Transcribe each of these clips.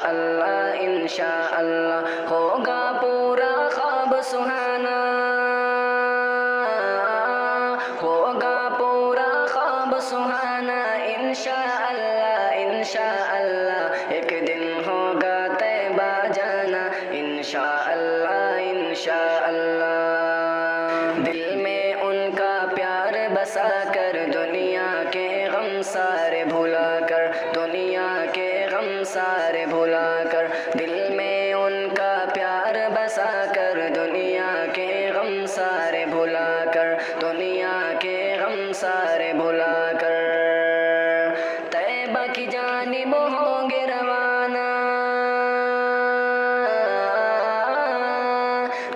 इंशाअल्लाह इंशाअल्लाह होगा पूरा ख्वाब सुहाना, होगा पूरा ख्वाब सुहाना इंशाअल्लाह इंशाअल्लाह एक दिन होगा तैबा जाना इंशाअल्लाह इंशाअल्लाह। दिल में उनका प्यार बसा कर दुनिया के गम सारे भुला कर, दुनिया के गम सारे भुला कर, दिल में उनका प्यार बसा कर दुनिया के गम सारे भुला कर, दुनिया के गम सारे भुला कर तैबा की जानिब होंगे रवाना,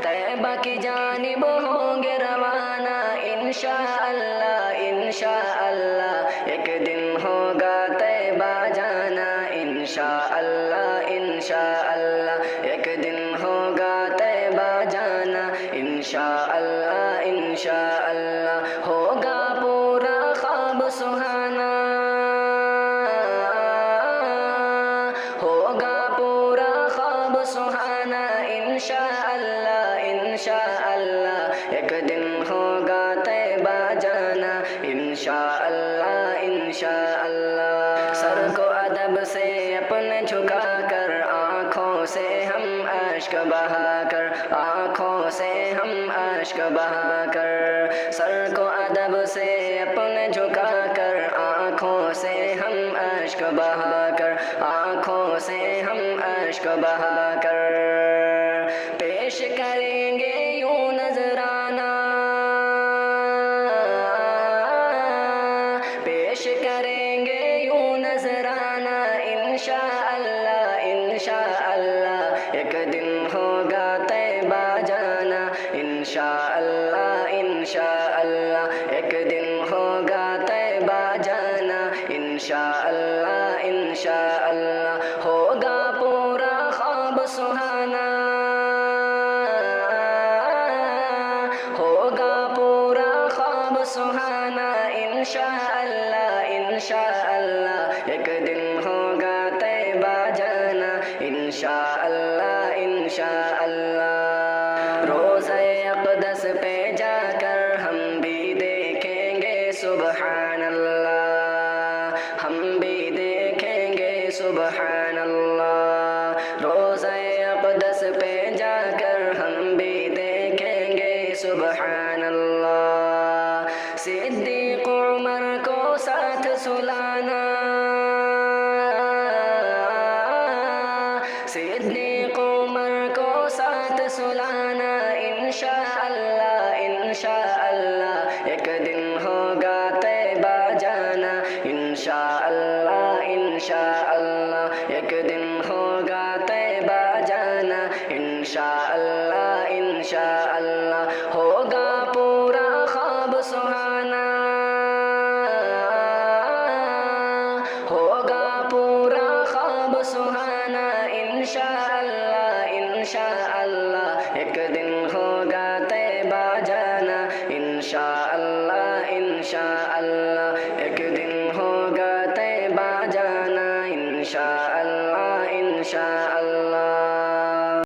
तैबा की जानिब होंगे रवाना इंशाअल्लाह इंशाअल्लाह एक दिन होगा तैबा जाना इंशाअल्लाह इंशाअल्लाह एक दिन होगा तैबा जाना इंशाअल्लाह इंशाअल्लाह होगा पूरा ख्वाब सुहाना, होगा पूरा ख्वाब सुहाना इंशाअल्लाह इंशाअल्लाह एक दिन होगा तैबा जाना इंशाअल्लाह इंशाअल्लाह। सर को अदब से अपने झुका कर आँखों से हम अश्क बहा कर, आँखों से हम अश्क बहा कर, सर को अदब से अपने झुका कर आँखों से हम अश्क बहा कर, आँखों से हम अश्क बहा कर पेश करेंगे यूं नजराना, पेश करेंगे यूं नजराना इंशाअल्लाह इंशाअल्लाह एक दिन होगा तैबा जाना इंशाअल्लाह इंशाअल्लाह एक दिन होगा तैबा जाना इंशाअल्लाह इंशाअल्लाह होगा पूरा ख्वाब सुहाना, होगा पूरा ख्वाब सुहाना इंशाअल्लाह इंशाअल्लाह एक दिन होगा तैबा जाना इंशाअल्लाह इंशाअल्लाह। रोज़े अक़दस पे जाकर हम भी देखेंगे सुबहान अल्लाह, हम भी देखेंगे सुबहान अल्लाह। रोज़े अक़दस पे जाकर हम भी देखेंगे सुबहान अल्लाह। सिद्दीक़ उमर को साथ सुलाना, सिद्दीक़ उमर को साथ सुलाना